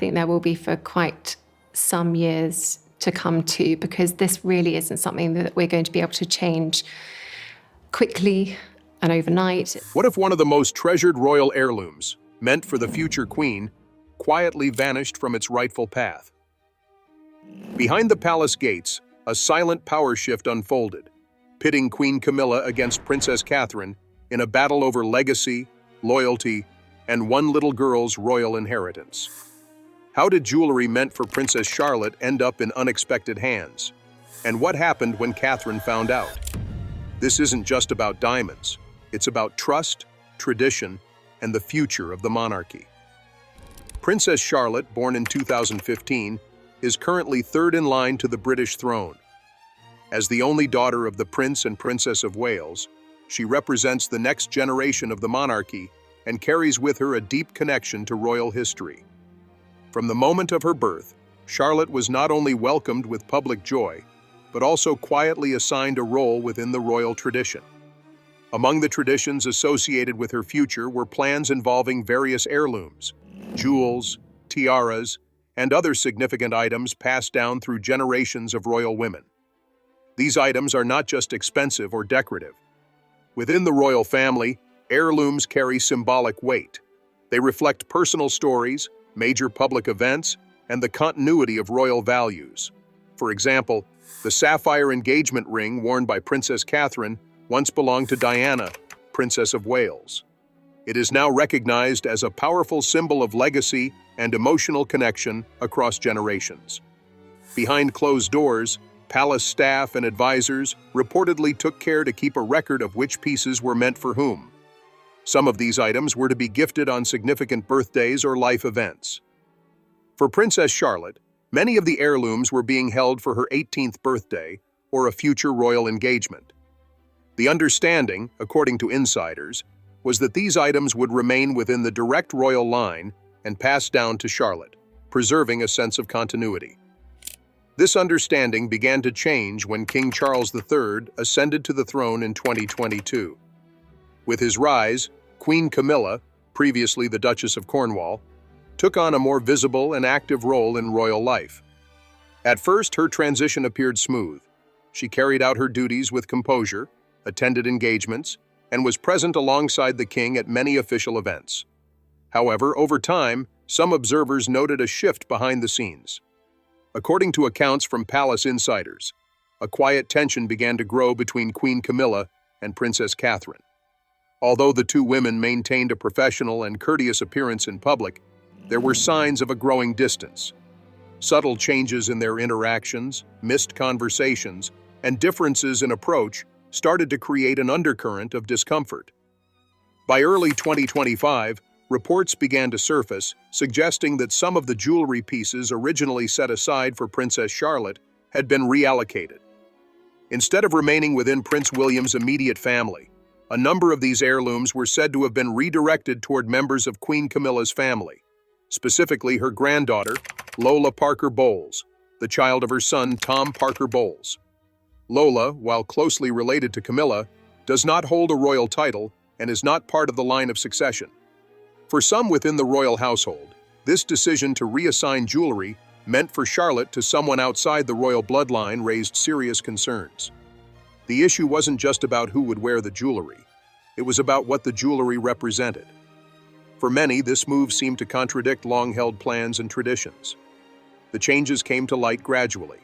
think there will be for quite some years to come too, because this really isn't something that we're going to be able to change quickly and overnight. What if one of the most treasured royal heirlooms, meant for the future queen, quietly vanished from its rightful path? Behind the palace gates, a silent power shift unfolded, pitting Queen Camilla against Princess Catherine in a battle over legacy, loyalty, and one little girl's royal inheritance. How did jewelry meant for Princess Charlotte end up in unexpected hands? And what happened when Catherine found out? This isn't just about diamonds. It's about trust, tradition, and the future of the monarchy. Princess Charlotte, born in 2015, is currently third in line to the British throne. As the only daughter of the Prince and Princess of Wales, she represents the next generation of the monarchy and carries with her a deep connection to royal history. From the moment of her birth, Charlotte was not only welcomed with public joy, but also quietly assigned a role within the royal tradition. Among the traditions associated with her future were plans involving various heirlooms, jewels, tiaras, and other significant items passed down through generations of royal women. These items are not just expensive or decorative. Within the royal family, heirlooms carry symbolic weight. They reflect personal stories, major public events, and the continuity of royal values. For example, the sapphire engagement ring worn by Princess Catherine once belonged to Diana, Princess of Wales. It is now recognized as a powerful symbol of legacy and emotional connection across generations. Behind closed doors, palace staff and advisors reportedly took care to keep a record of which pieces were meant for whom. Some of these items were to be gifted on significant birthdays or life events. For Princess Charlotte, many of the heirlooms were being held for her 18th birthday or a future royal engagement. The understanding, according to insiders, was that these items would remain within the direct royal line and pass down to Charlotte, preserving a sense of continuity. This understanding began to change when King Charles III ascended to the throne in 2022. With his rise, Queen Camilla, previously the Duchess of Cornwall, took on a more visible and active role in royal life. At first, her transition appeared smooth. She carried out her duties with composure, attended engagements, and was present alongside the king at many official events. However, over time, some observers noted a shift behind the scenes. According to accounts from palace insiders, a quiet tension began to grow between Queen Camilla and Princess Catherine. Although the two women maintained a professional and courteous appearance in public, there were signs of a growing distance. Subtle changes in their interactions, missed conversations, and differences in approach started to create an undercurrent of discomfort. By early 2025, reports began to surface, suggesting that some of the jewelry pieces originally set aside for Princess Charlotte had been reallocated. Instead of remaining within Prince William's immediate family, a number of these heirlooms were said to have been redirected toward members of Queen Camilla's family, specifically her granddaughter, Lola Parker Bowles, the child of her son Tom Parker Bowles. Lola, while closely related to Camilla, does not hold a royal title and is not part of the line of succession. For some within the royal household, this decision to reassign jewelry meant for Charlotte to someone outside the royal bloodline raised serious concerns. The issue wasn't just about who would wear the jewelry. It was about what the jewelry represented. For many, this move seemed to contradict long-held plans and traditions. The changes came to light gradually.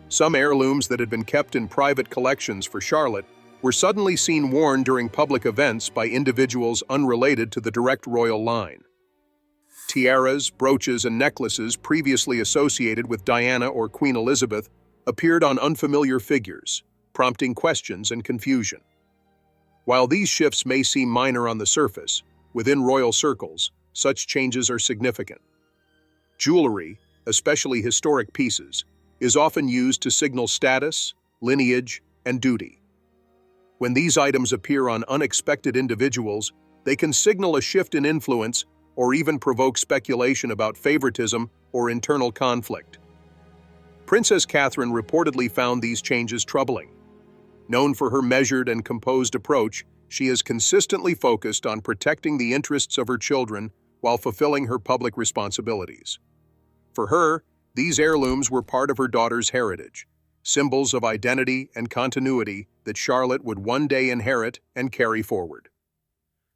Some heirlooms that had been kept in private collections for Charlotte were suddenly seen worn during public events by individuals unrelated to the direct royal line. Tiaras, brooches, and necklaces previously associated with Diana or Queen Elizabeth appeared on unfamiliar figures, prompting questions and confusion. While these shifts may seem minor on the surface, within royal circles, such changes are significant. Jewelry, especially historic pieces, is often used to signal status, lineage, and duty. When these items appear on unexpected individuals, they can signal a shift in influence or even provoke speculation about favoritism or internal conflict. Princess Catherine reportedly found these changes troubling. Known for her measured and composed approach, she is consistently focused on protecting the interests of her children while fulfilling her public responsibilities. For her, these heirlooms were part of her daughter's heritage, symbols of identity and continuity that Charlotte would one day inherit and carry forward.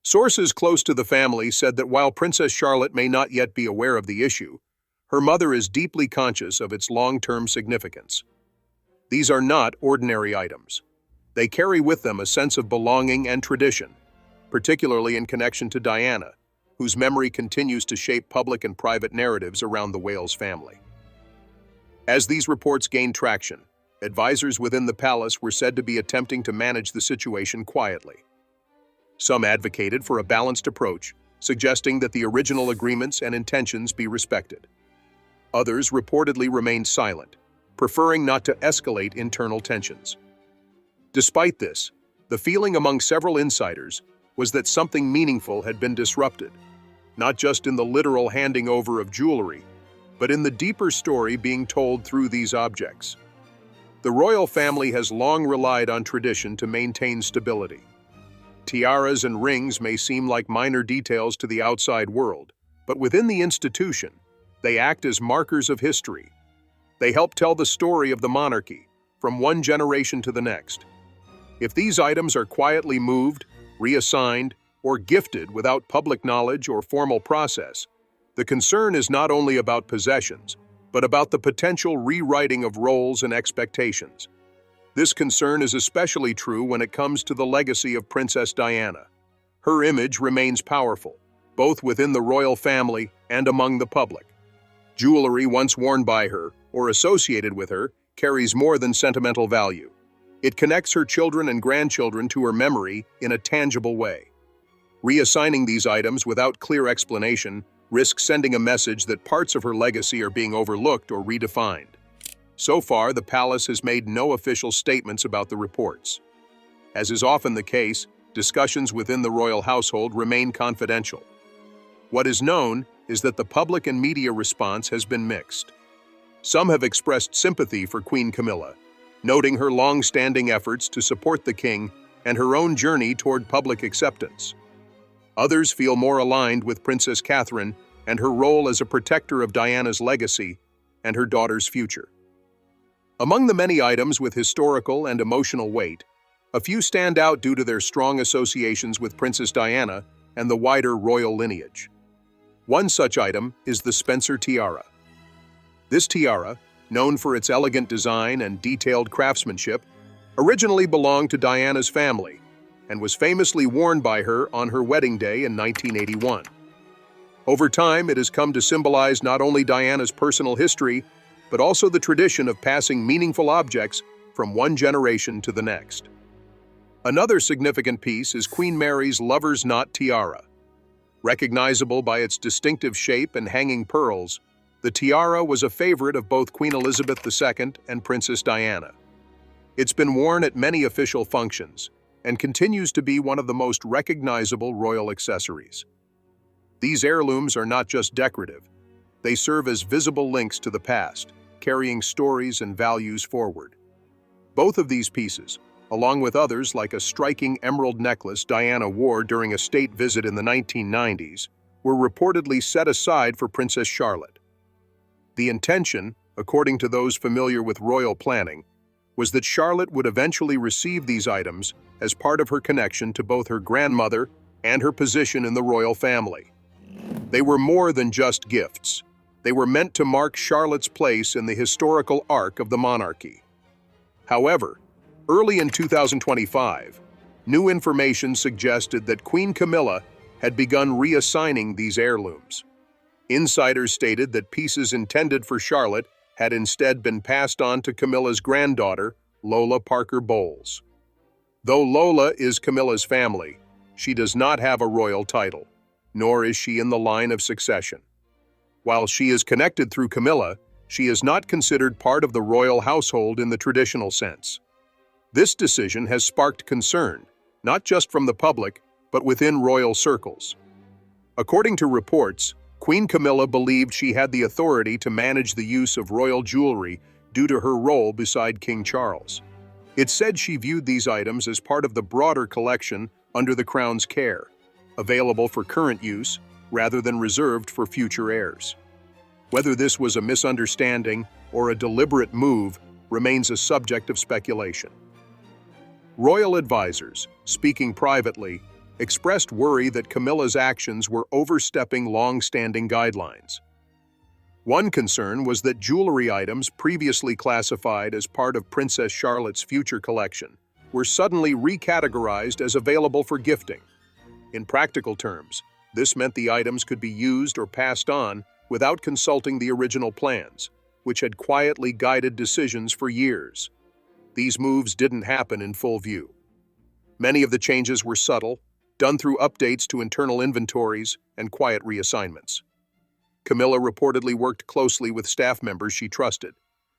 Sources close to the family said that while Princess Charlotte may not yet be aware of the issue, her mother is deeply conscious of its long-term significance. These are not ordinary items. They carry with them a sense of belonging and tradition, particularly in connection to Diana, whose memory continues to shape public and private narratives around the Wales family. As these reports gained traction, advisors within the palace were said to be attempting to manage the situation quietly. Some advocated for a balanced approach, suggesting that the original agreements and intentions be respected. Others reportedly remained silent, preferring not to escalate internal tensions. Despite this, the feeling among several insiders was that something meaningful had been disrupted, not just in the literal handing over of jewelry, but in the deeper story being told through these objects. The royal family has long relied on tradition to maintain stability. Tiaras and rings may seem like minor details to the outside world, but within the institution, they act as markers of history. They help tell the story of the monarchy, from one generation to the next. If these items are quietly moved, reassigned, or gifted without public knowledge or formal process, the concern is not only about possessions, but about the potential rewriting of roles and expectations. This concern is especially true when it comes to the legacy of Princess Diana. Her image remains powerful, both within the royal family and among the public. Jewelry once worn by her, or associated with her, carries more than sentimental value. It connects her children and grandchildren to her memory in a tangible way. Reassigning these items without clear explanation risks sending a message that parts of her legacy are being overlooked or redefined. So far, the palace has made no official statements about the reports. As is often the case, discussions within the royal household remain confidential. What is known is that the public and media response has been mixed. Some have expressed sympathy for Queen Camilla, noting her long-standing efforts to support the king and her own journey toward public acceptance. Others feel more aligned with Princess Catherine and her role as a protector of Diana's legacy and her daughter's future. Among the many items with historical and emotional weight, a few stand out due to their strong associations with Princess Diana and the wider royal lineage. One such item is the Spencer tiara. This tiara, known for its elegant design and detailed craftsmanship, originally belonged to Diana's family and was famously worn by her on her wedding day in 1981. Over time, it has come to symbolize not only Diana's personal history, but also the tradition of passing meaningful objects from one generation to the next. Another significant piece is Queen Mary's lover's knot tiara. Recognizable by its distinctive shape and hanging pearls, the tiara was a favorite of both Queen Elizabeth II and Princess Diana. It's been worn at many official functions and continues to be one of the most recognizable royal accessories. These heirlooms are not just decorative. They serve as visible links to the past, carrying stories and values forward. Both of these pieces, along with others like a striking emerald necklace Diana wore during a state visit in the 1990s, were reportedly set aside for Princess Charlotte. The intention, according to those familiar with royal planning, was that Charlotte would eventually receive these items as part of her connection to both her grandmother and her position in the royal family. They were more than just gifts. They were meant to mark Charlotte's place in the historical arc of the monarchy. However, early in 2025, new information suggested that Queen Camilla had begun reassigning these heirlooms. Insiders stated that pieces intended for Charlotte had instead been passed on to Camilla's granddaughter, Lola Parker Bowles. Though Lola is Camilla's family, she does not have a royal title, nor is she in the line of succession. While she is connected through Camilla, she is not considered part of the royal household in the traditional sense. This decision has sparked concern, not just from the public, but within royal circles. According to reports, Queen Camilla believed she had the authority to manage the use of royal jewelry due to her role beside King Charles. It's said she viewed these items as part of the broader collection under the crown's care, available for current use rather than reserved for future heirs. Whether this was a misunderstanding or a deliberate move remains a subject of speculation. Royal advisors, speaking privately, expressed worry that Camilla's actions were overstepping long-standing guidelines. One concern was that jewelry items previously classified as part of Princess Charlotte's future collection were suddenly recategorized as available for gifting. In practical terms, this meant the items could be used or passed on without consulting the original plans, which had quietly guided decisions for years. These moves didn't happen in full view. Many of the changes were subtle, done through updates to internal inventories and quiet reassignments. Camilla reportedly worked closely with staff members she trusted,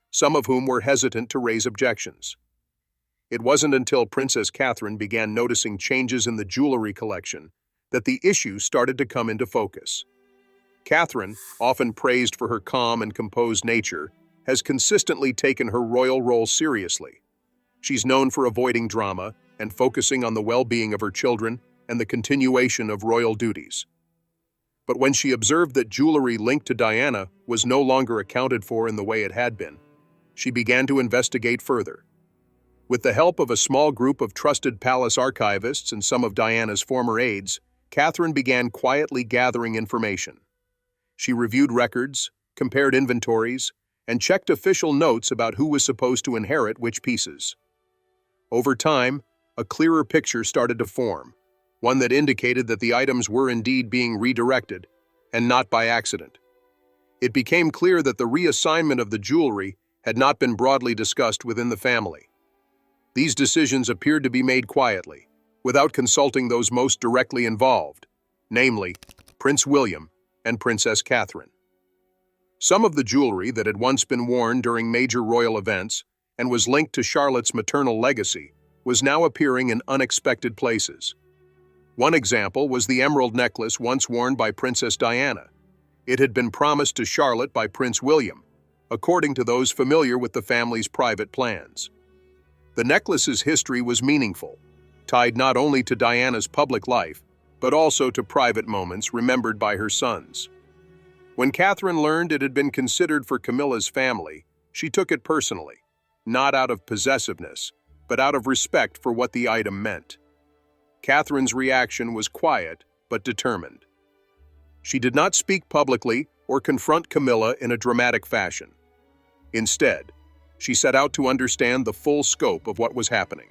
some of whom were hesitant to raise objections. It wasn't until Princess Catherine began noticing changes in the jewelry collection that the issue started to come into focus. Catherine, often praised for her calm and composed nature, has consistently taken her royal role seriously. She's known for avoiding drama and focusing on the well-being of her children and the continuation of royal duties. But when she observed that jewelry linked to Diana was no longer accounted for in the way it had been, she began to investigate further. With the help of a small group of trusted palace archivists and some of Diana's former aides, Catherine began quietly gathering information. She reviewed records, compared inventories, and checked official notes about who was supposed to inherit which pieces. Over time, a clearer picture started to form, one that indicated that the items were indeed being redirected, and not by accident. It became clear that the reassignment of the jewelry had not been broadly discussed within the family. These decisions appeared to be made quietly, without consulting those most directly involved, namely, Prince William and Princess Catherine. Some of the jewelry that had once been worn during major royal events and was linked to Charlotte's maternal legacy was now appearing in unexpected places. One example was the emerald necklace once worn by Princess Diana. It had been promised to Charlotte by Prince William, according to those familiar with the family's private plans. The necklace's history was meaningful, tied not only to Diana's public life, but also to private moments remembered by her sons. When Catherine learned it had been considered for Camilla's family, she took it personally, not out of possessiveness, but out of respect for what the item meant. Catherine's reaction was quiet but determined. She did not speak publicly or confront Camilla in a dramatic fashion. Instead, she set out to understand the full scope of what was happening.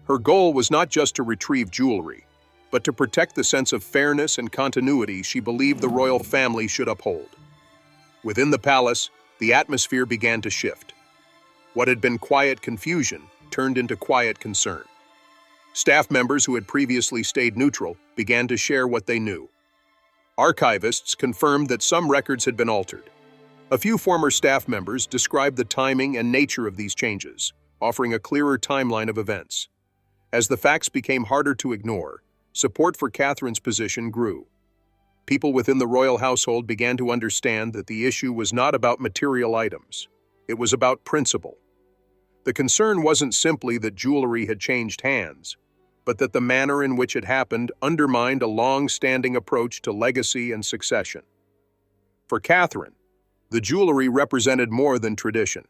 Her goal was not just to retrieve jewelry, but to protect the sense of fairness and continuity she believed the royal family should uphold. Within the palace, the atmosphere began to shift. What had been quiet confusion turned into quiet concern. Staff members who had previously stayed neutral began to share what they knew. Archivists confirmed that some records had been altered. A few former staff members described the timing and nature of these changes, offering a clearer timeline of events. As the facts became harder to ignore, support for Catherine's position grew. People within the royal household began to understand that the issue was not about material items. It was about principle. The concern wasn't simply that jewelry had changed hands, but that the manner in which it happened undermined a long-standing approach to legacy and succession. For Catherine, the jewelry represented more than tradition.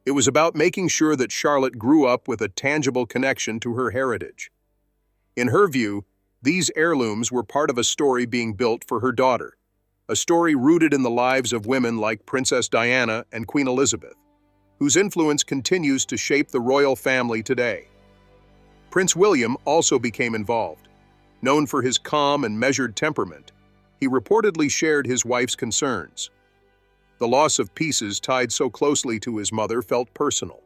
It was about making sure that Charlotte grew up with a tangible connection to her heritage. In her view, these heirlooms were part of a story being built for her daughter, a story rooted in the lives of women like Princess Diana and Queen Elizabeth, whose influence continues to shape the royal family today. Prince William also became involved. Known for his calm and measured temperament, he reportedly shared his wife's concerns. The loss of pieces tied so closely to his mother felt personal.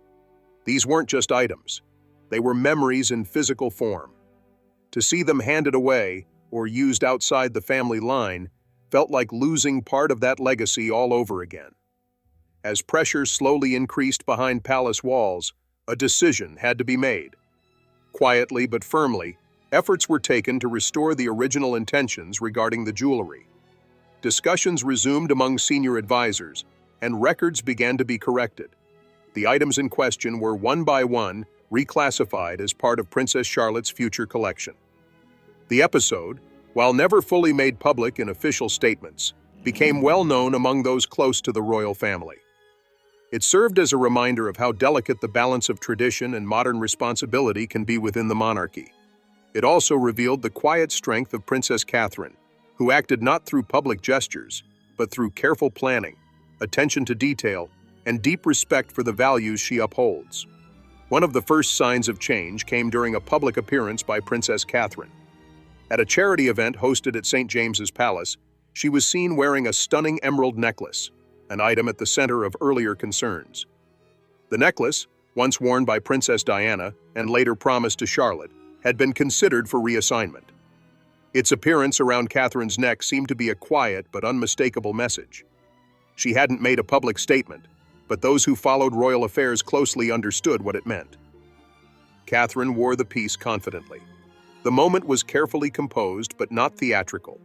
These weren't just items. They were memories in physical form. To see them handed away or used outside the family line felt like losing part of that legacy all over again. As pressure slowly increased behind palace walls, a decision had to be made. Quietly but firmly, efforts were taken to restore the original intentions regarding the jewelry. Discussions resumed among senior advisors, and records began to be corrected. The items in question were one by one reclassified as part of Princess Charlotte's future collection. The episode, while never fully made public in official statements, became well known among those close to the royal family. It served as a reminder of how delicate the balance of tradition and modern responsibility can be within the monarchy. It also revealed the quiet strength of Princess Catherine, who acted not through public gestures, but through careful planning, attention to detail, and deep respect for the values she upholds. One of the first signs of change came during a public appearance by Princess Catherine. At a charity event hosted at St. James's Palace, she was seen wearing a stunning emerald necklace, an item at the center of earlier concerns. The necklace, once worn by Princess Diana and later promised to Charlotte, had been considered for reassignment. Its appearance around Catherine's neck seemed to be a quiet but unmistakable message. She hadn't made a public statement, but those who followed royal affairs closely understood what it meant. Catherine wore the piece confidently. The moment was carefully composed but not theatrical.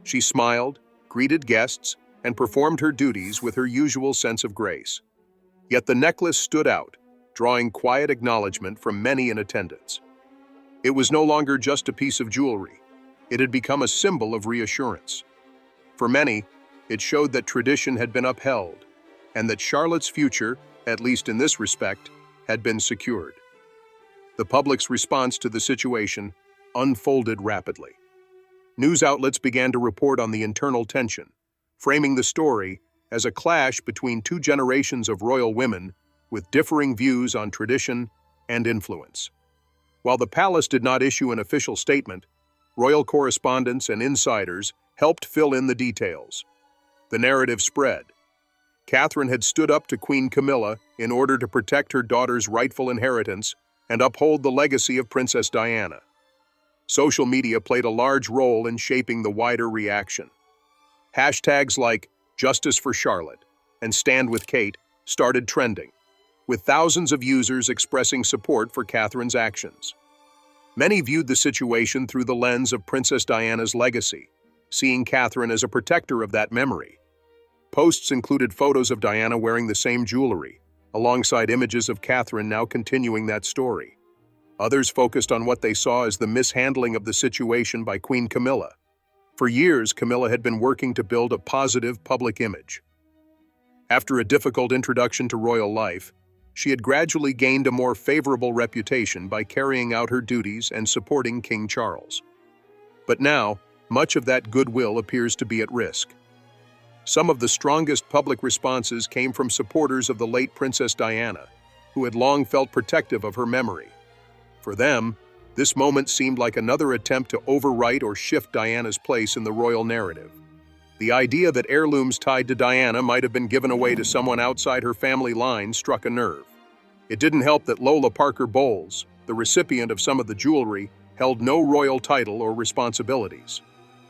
She smiled, greeted guests, and performed her duties with her usual sense of grace. Yet the necklace stood out, drawing quiet acknowledgement from many in attendance. It was no longer just a piece of jewelry. It had become a symbol of reassurance. For many, it showed that tradition had been upheld, and that Charlotte's future, at least in this respect, had been secured. The public's response to the situation unfolded rapidly. News outlets began to report on the internal tension, framing the story as a clash between two generations of royal women with differing views on tradition and influence. While the palace did not issue an official statement, royal correspondents and insiders helped fill in the details. The narrative spread. Catherine had stood up to Queen Camilla in order to protect her daughter's rightful inheritance and uphold the legacy of Princess Diana. Social media played a large role in shaping the wider reaction. Hashtags like Justice for Charlotte and Stand with Kate started trending, with thousands of users expressing support for Catherine's actions. Many viewed the situation through the lens of Princess Diana's legacy, seeing Catherine as a protector of that memory. Posts included photos of Diana wearing the same jewelry, alongside images of Catherine now continuing that story. Others focused on what they saw as the mishandling of the situation by Queen Camilla. For years, Camilla had been working to build a positive public image. After a difficult introduction to royal life, she had gradually gained a more favorable reputation by carrying out her duties and supporting King Charles. But now, much of that goodwill appears to be at risk. Some of the strongest public responses came from supporters of the late Princess Diana, who had long felt protective of her memory. For them, this moment seemed like another attempt to overwrite or shift Diana's place in the royal narrative. The idea that heirlooms tied to Diana might have been given away to someone outside her family line struck a nerve. It didn't help that Lola Parker Bowles, the recipient of some of the jewelry, held no royal title or responsibilities.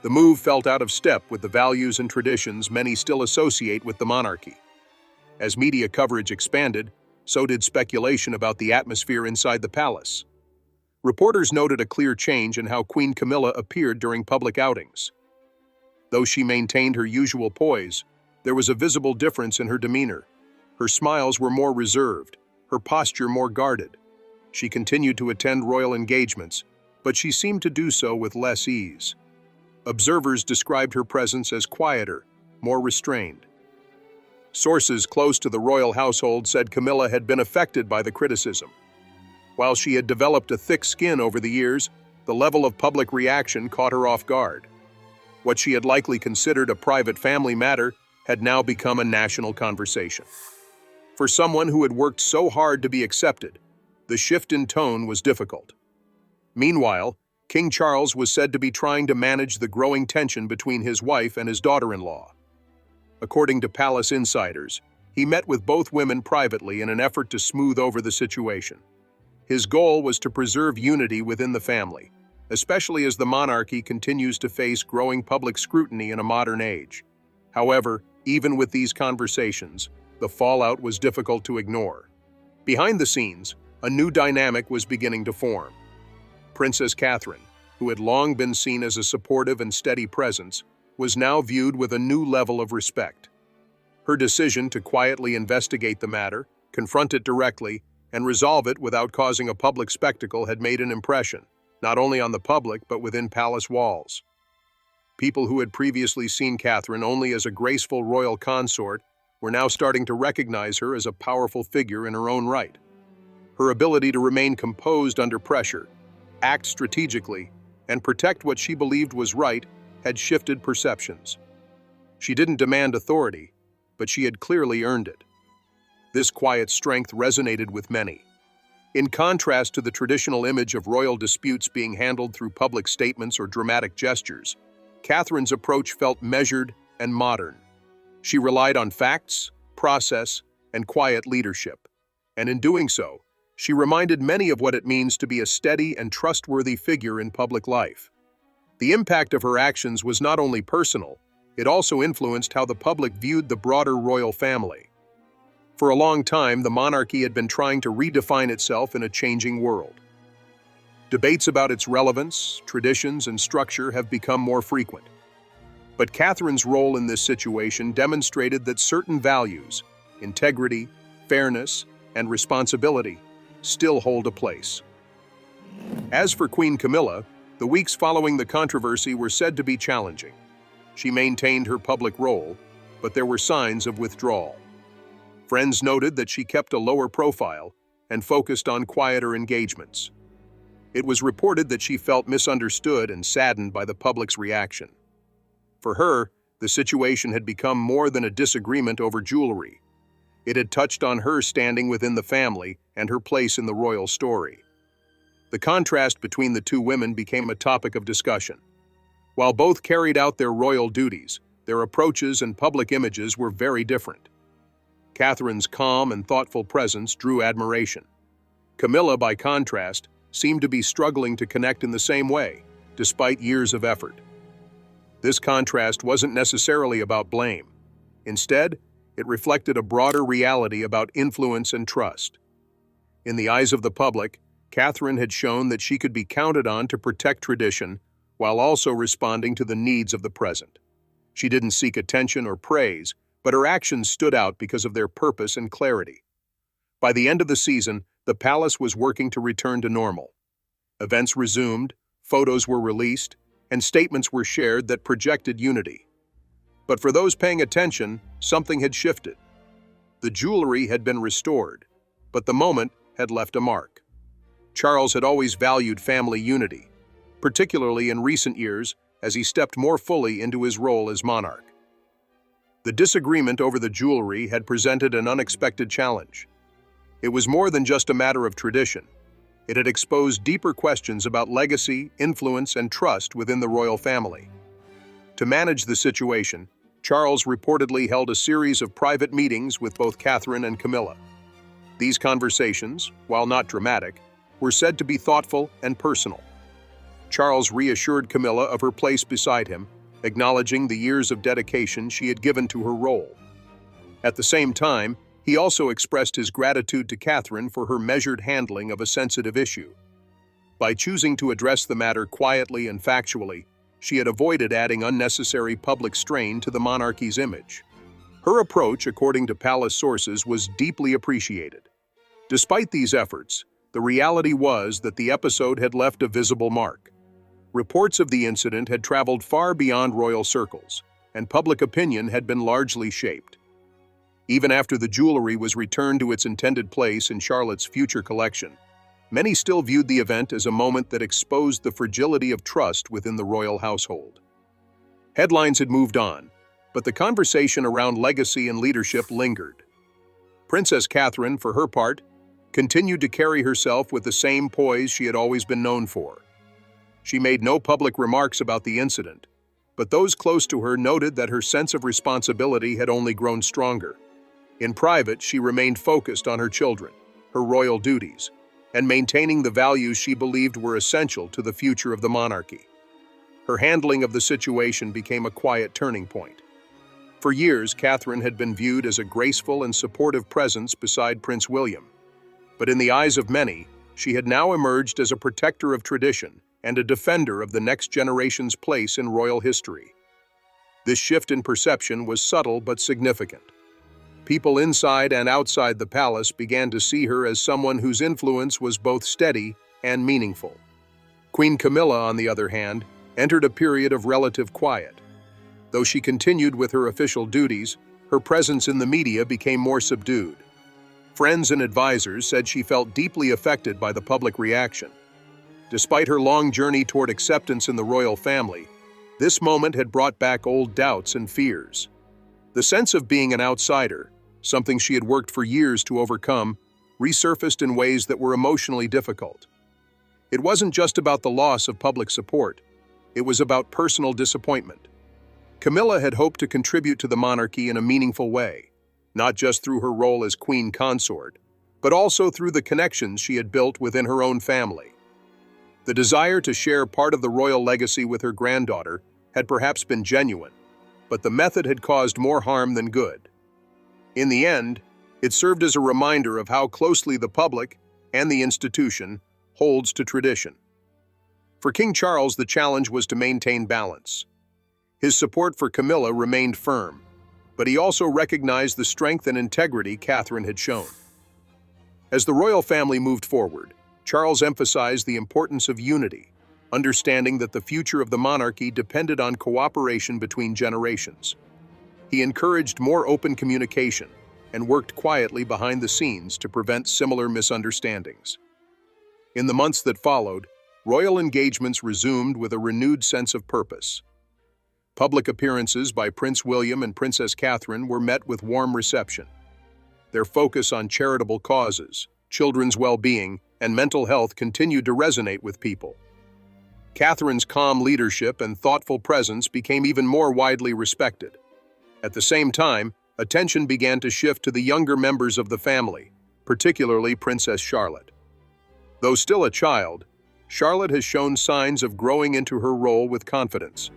The move felt out of step with the values and traditions many still associate with the monarchy. As media coverage expanded, so did speculation about the atmosphere inside the palace. Reporters noted a clear change in how Queen Camilla appeared during public outings. Though she maintained her usual poise, there was a visible difference in her demeanor. Her smiles were more reserved, her posture more guarded. She continued to attend royal engagements, but she seemed to do so with less ease. Observers described her presence as quieter, more restrained. Sources close to the royal household said Camilla had been affected by the criticism. While she had developed a thick skin over the years, the level of public reaction caught her off guard. What she had likely considered a private family matter had now become a national conversation. For someone who had worked so hard to be accepted, the shift in tone was difficult. Meanwhile, King Charles was said to be trying to manage the growing tension between his wife and his daughter-in-law. According to palace insiders, he met with both women privately in an effort to smooth over the situation. His goal was to preserve unity within the family, especially as the monarchy continues to face growing public scrutiny in a modern age. However, even with these conversations, the fallout was difficult to ignore. Behind the scenes, a new dynamic was beginning to form. Princess Catherine, who had long been seen as a supportive and steady presence, was now viewed with a new level of respect. Her decision to quietly investigate the matter, confront it directly, and resolve it without causing a public spectacle had made an impression, not only on the public but within palace walls. People who had previously seen Catherine only as a graceful royal consort were now starting to recognize her as a powerful figure in her own right. Her ability to remain composed under pressure, act strategically, and protect what she believed was right had shifted perceptions. She didn't demand authority, but she had clearly earned it. This quiet strength resonated with many. In contrast to the traditional image of royal disputes being handled through public statements or dramatic gestures, Catherine's approach felt measured and modern. She relied on facts, process, and quiet leadership. And in doing so, she reminded many of what it means to be a steady and trustworthy figure in public life. The impact of her actions was not only personal, it also influenced how the public viewed the broader royal family. For a long time, the monarchy had been trying to redefine itself in a changing world. Debates about its relevance, traditions, and structure have become more frequent. But Catherine's role in this situation demonstrated that certain values, integrity, fairness, and responsibility, still hold a place. As for Queen Camilla, the weeks following the controversy were said to be challenging. She maintained her public role, but there were signs of withdrawal. Friends noted that she kept a lower profile and focused on quieter engagements. It was reported that she felt misunderstood and saddened by the public's reaction. For her, the situation had become more than a disagreement over jewelry. It had touched on her standing within the family and her place in the royal story. The contrast between the two women became a topic of discussion. While both carried out their royal duties, their approaches and public images were very different. Catherine's calm and thoughtful presence drew admiration. Camilla, by contrast, seemed to be struggling to connect in the same way, despite years of effort. This contrast wasn't necessarily about blame. Instead, it reflected a broader reality about influence and trust. In the eyes of the public, Catherine had shown that she could be counted on to protect tradition while also responding to the needs of the present. She didn't seek attention or praise, but her actions stood out because of their purpose and clarity. By the end of the season, the palace was working to return to normal. Events resumed, photos were released, and statements were shared that projected unity. But for those paying attention, something had shifted. The jewelry had been restored, but the moment had left a mark. Charles had always valued family unity, particularly in recent years as he stepped more fully into his role as monarch. The disagreement over the jewelry had presented an unexpected challenge. It was more than just a matter of tradition. It had exposed deeper questions about legacy, influence, and trust within the royal family. To manage the situation, Charles reportedly held a series of private meetings with both Catherine and Camilla. These conversations, while not dramatic, were said to be thoughtful and personal. Charles reassured Camilla of her place beside him, acknowledging the years of dedication she had given to her role. At the same time, he also expressed his gratitude to Catherine for her measured handling of a sensitive issue. By choosing to address the matter quietly and factually, she had avoided adding unnecessary public strain to the monarchy's image. Her approach, according to palace sources, was deeply appreciated. Despite these efforts, the reality was that the episode had left a visible mark. Reports of the incident had traveled far beyond royal circles, and public opinion had been largely shaped. Even after the jewelry was returned to its intended place in Charlotte's future collection, many still viewed the event as a moment that exposed the fragility of trust within the royal household. Headlines had moved on, but the conversation around legacy and leadership lingered. Princess Catherine, for her part, continued to carry herself with the same poise she had always been known for. She made no public remarks about the incident, but those close to her noted that her sense of responsibility had only grown stronger. In private, she remained focused on her children, her royal duties, and maintaining the values she believed were essential to the future of the monarchy. Her handling of the situation became a quiet turning point. For years, Catherine had been viewed as a graceful and supportive presence beside Prince William. But in the eyes of many, she had now emerged as a protector of tradition and a defender of the next generation's place in royal history. This shift in perception was subtle but significant. People inside and outside the palace began to see her as someone whose influence was both steady and meaningful. Queen Camilla, on the other hand, entered a period of relative quiet. Though she continued with her official duties, her presence in the media became more subdued. Friends and advisors said she felt deeply affected by the public reaction. Despite her long journey toward acceptance in the royal family, this moment had brought back old doubts and fears. The sense of being an outsider, something she had worked for years to overcome, resurfaced in ways that were emotionally difficult. It wasn't just about the loss of public support, it was about personal disappointment. Camilla had hoped to contribute to the monarchy in a meaningful way, not just through her role as queen consort, but also through the connections she had built within her own family. The desire to share part of the royal legacy with her granddaughter had perhaps been genuine, but the method had caused more harm than good. In the end, it served as a reminder of how closely the public and the institution holds to tradition. For King Charles, the challenge was to maintain balance. His support for Camilla remained firm, but he also recognized the strength and integrity Catherine had shown. As the royal family moved forward, Charles emphasized the importance of unity, understanding that the future of the monarchy depended on cooperation between generations. He encouraged more open communication and worked quietly behind the scenes to prevent similar misunderstandings. In the months that followed, royal engagements resumed with a renewed sense of purpose. Public appearances by Prince William and Princess Catherine were met with warm reception. Their focus on charitable causes, children's well-being, and mental health continued to resonate with people. Catherine's calm leadership and thoughtful presence became even more widely respected. At the same time, attention began to shift to the younger members of the family, particularly Princess Charlotte. Though still a child, Charlotte has shown signs of growing into her role with confidence.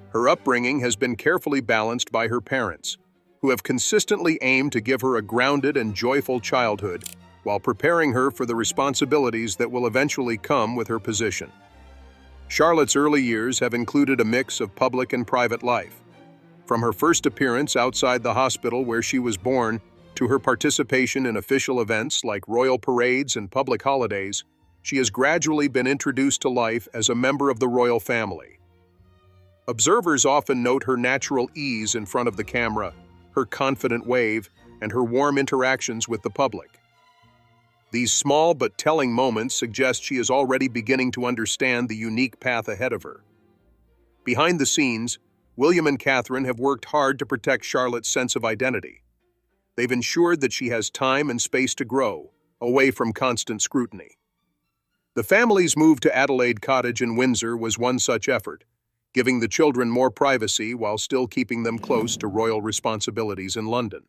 Her upbringing has been carefully balanced by her parents, who have consistently aimed to give her a grounded and joyful childhood while preparing her for the responsibilities that will eventually come with her position. Charlotte's early years have included a mix of public and private life. From her first appearance outside the hospital where she was born to her participation in official events like royal parades and public holidays, she has gradually been introduced to life as a member of the royal family. Observers often note her natural ease in front of the camera, her confident wave, and her warm interactions with the public. These small but telling moments suggest she is already beginning to understand the unique path ahead of her. Behind the scenes, William and Catherine have worked hard to protect Charlotte's sense of identity. They've ensured that she has time and space to grow, away from constant scrutiny. The family's move to Adelaide Cottage in Windsor was one such effort, giving the children more privacy while still keeping them close to royal responsibilities in London.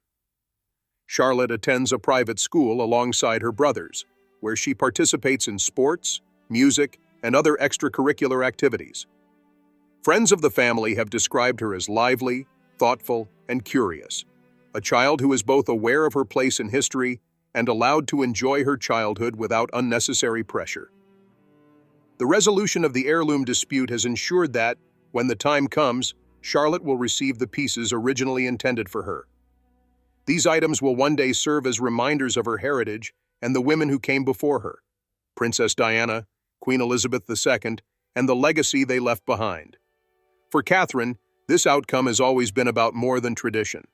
Charlotte attends a private school alongside her brothers, where she participates in sports, music, and other extracurricular activities. Friends of the family have described her as lively, thoughtful, and curious, a child who is both aware of her place in history and allowed to enjoy her childhood without unnecessary pressure. The resolution of the heirloom dispute has ensured that, when the time comes, Charlotte will receive the pieces originally intended for her. These items will one day serve as reminders of her heritage and the women who came before her, Princess Diana, Queen Elizabeth II, and the legacy they left behind. For Catherine, this outcome has always been about more than tradition.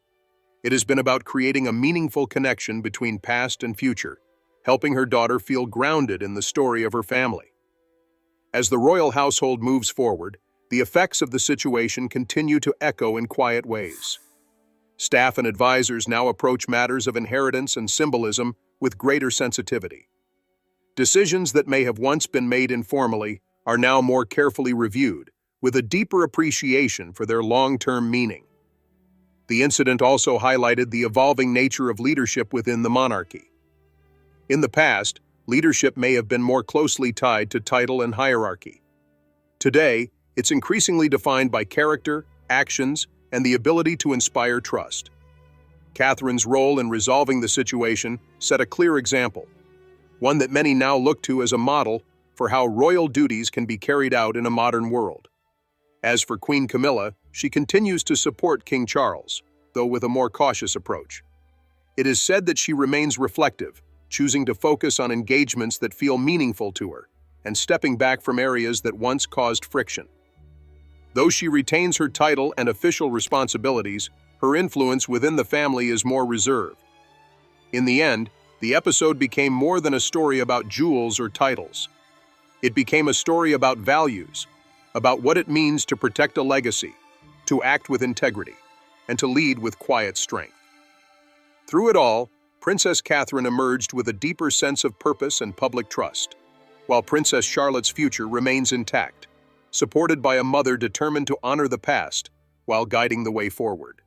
It has been about creating a meaningful connection between past and future, helping her daughter feel grounded in the story of her family. As the royal household moves forward, the effects of the situation continue to echo in quiet ways. Staff and advisors now approach matters of inheritance and symbolism with greater sensitivity. Decisions that may have once been made informally are now more carefully reviewed, with a deeper appreciation for their long-term meaning. The incident also highlighted the evolving nature of leadership within the monarchy. In the past, leadership may have been more closely tied to title and hierarchy. Today, it's increasingly defined by character, actions, and the ability to inspire trust. Catherine's role in resolving the situation set a clear example, one that many now look to as a model for how royal duties can be carried out in a modern world. As for Queen Camilla, she continues to support King Charles, though with a more cautious approach. It is said that she remains reflective, choosing to focus on engagements that feel meaningful to her, and stepping back from areas that once caused friction. Though she retains her title and official responsibilities, her influence within the family is more reserved. In the end, the episode became more than a story about jewels or titles. It became a story about values, about what it means to protect a legacy, to act with integrity, and to lead with quiet strength. Through it all, Princess Catherine emerged with a deeper sense of purpose and public trust, while Princess Charlotte's future remains intact, supported by a mother determined to honor the past while guiding the way forward.